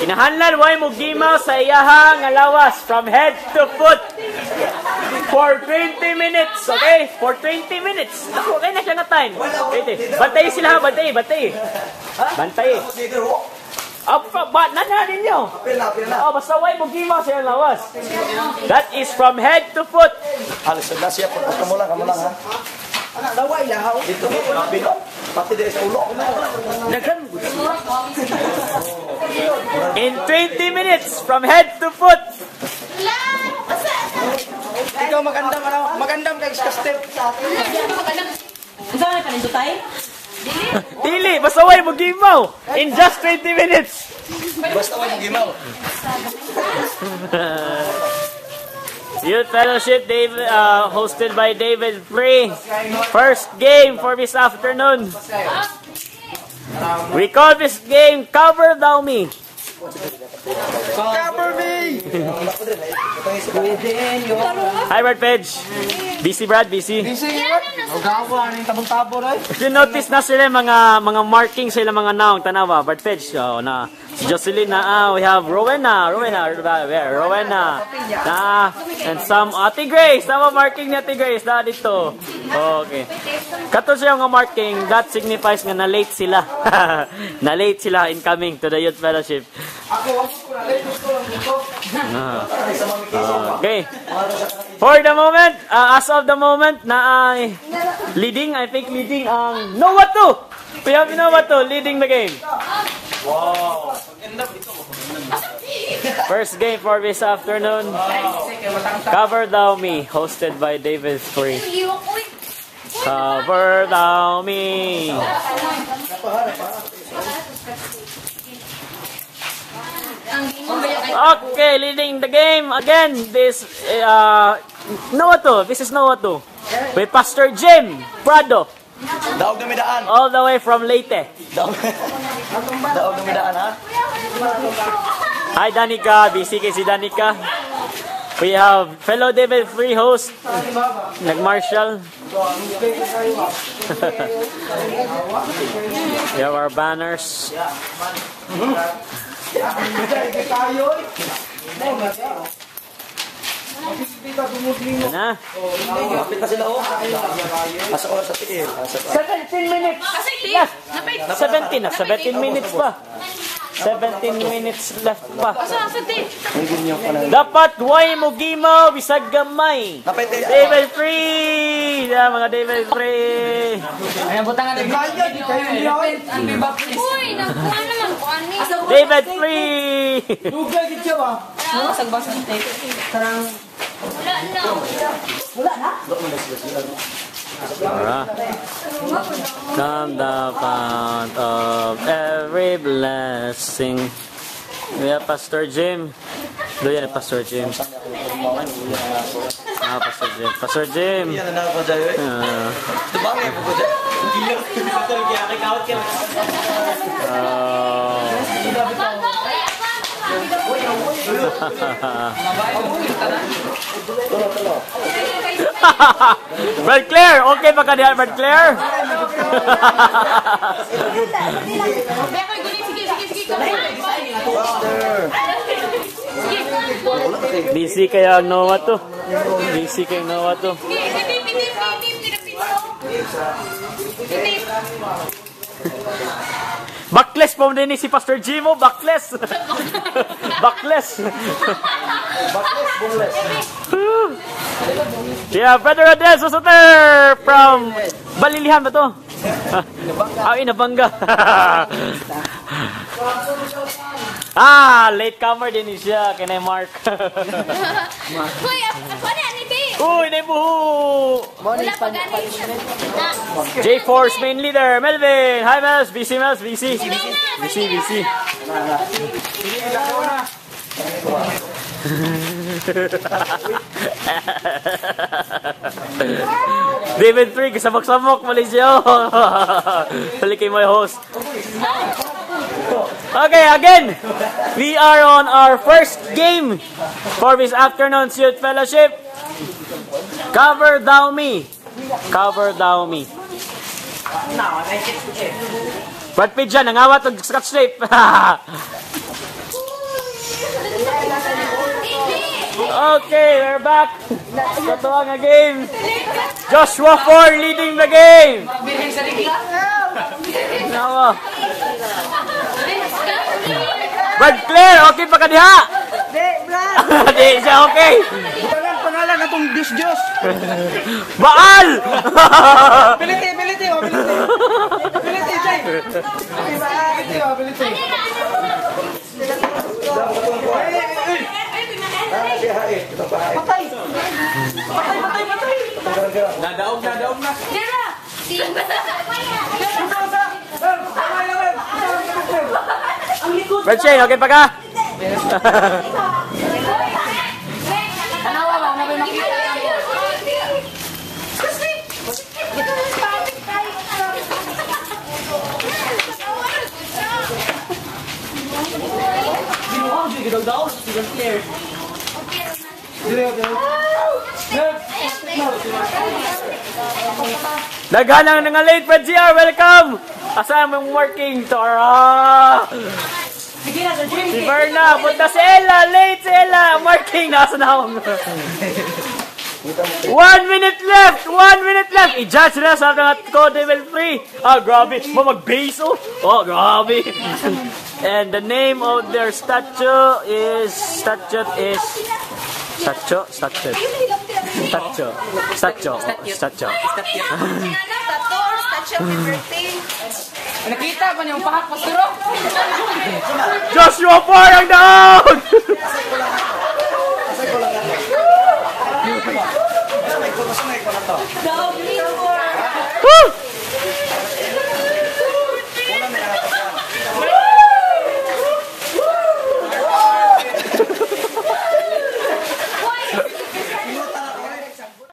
Kinahanglan way mo gimaw sa iyaha nga lawas from head to foot for 20 minutes, okay? For 20 minutes. Okay na siya na time. Bantay sila, bantay. Bantay. Nananin nyo. Basta way mo gimaw sa iyang lawas. That is from head to foot. Alis na siya. Kamu lang ha. Daway yahaw. Dito mo, pati din sa ulo. In 20 minutes, from head to foot. Ikaw magandam kay step. Saan ka nito tayo? Dili, basta way mo gimaw. In just 20 minutes. Basta way mo gimaw. Youth Fellowship hosted by David Free. First game for this afternoon. We call this game Cover Thou Me. Cover me! Hi, Brad Pedge. Busy, Brad? Busy? If you notice na sila mga marking sila mga naong tanawa, Brad Pedge. Na si Jocelyn na, we have Rowena, and some Ate Grace. Tama marking ni Ate Grace na dito. Okay. Kato siya nga marking, that signifies nga na-late sila. Na-late sila incoming to the Youth Fellowship. Okay. For the moment, as of the moment, na leading ang Noah 2. We have Noah 2 leading the game. Wow. First game for this afternoon. Cover Thou Me, hosted by David Free. Cover Thou Me. Okay, leading the game again. This Noah 2. This is Noah 2 with Pastor Jim Prado. Daog na midaan. All the way from Leyte. Daog na midaan ha. Hi Danica, busy kay si Danica. We have fellow David Free host, nag-Marshall. We have our banners. Na. Kapit na sila oh. Asa oras sa tiil. 17 minutes. Yes. 17 na. 17 minutes pa. 17 minutes left pa. Dapat way mo gimaw bisag gamay. David Free. Mga David Free. Ayan, butangan na David Free. Dugay gid siya ba? Sagbas ng tape. Sarang... Wala na? Come the fount of every blessing. We have Pastor Jim. Do yan Pastor Jim. Pastor Jim. Pastor Jim. Yan na ako dahil. Tubangay po dahil. Brad Claire, okay ba ka diyan, Brad Claire? Busy kaya ang Noah to. Busy kaya ang Noah to. Backless po din si Pastor Jimo, backless. Backless. Backless, boneless. Yeah, Brother Adel Sosoter from Balilihan ba to? Inabanga. Latecomer din siya, kinay Mark. Hoy, ako na ni Bi. Uy, naibuhu! J-Force main leader, Melvin! Hi, Mels! BC, Mels! BC! BC! David Free, sabok-sabok, Malaysia! Balik kayo mo yung host. Okay, again, we are on our first game for this afternoon's Youth Fellowship. Cover Thou Me. Cover Thou Me. Brad Pitt dyan, nangawat og scotch tape. Okay, we're back. Ito ang game. Joshua 4 leading the game. Nawa. Brad Claire, okay pa ka diha? Di siya okay. Pangalan na itong Diyos. Baal! Piliti, Jay. Piliti. Patay. Nadaog na. Brad Shane, okay pa ka? Naghanang nga late, Brad GR, welcome! Asa mong working to our... Si Berna, punta si Ella, late si Ella, marking, nasa na akong... 1 minute left! I-judge na sa ating code level 3. Ah, grabe. Mag-base, oh. Oh, grabe. And the name of their statue is... Statue. Nakita ko niyong pahak pasuro. Joshua 4 ang down! Woo!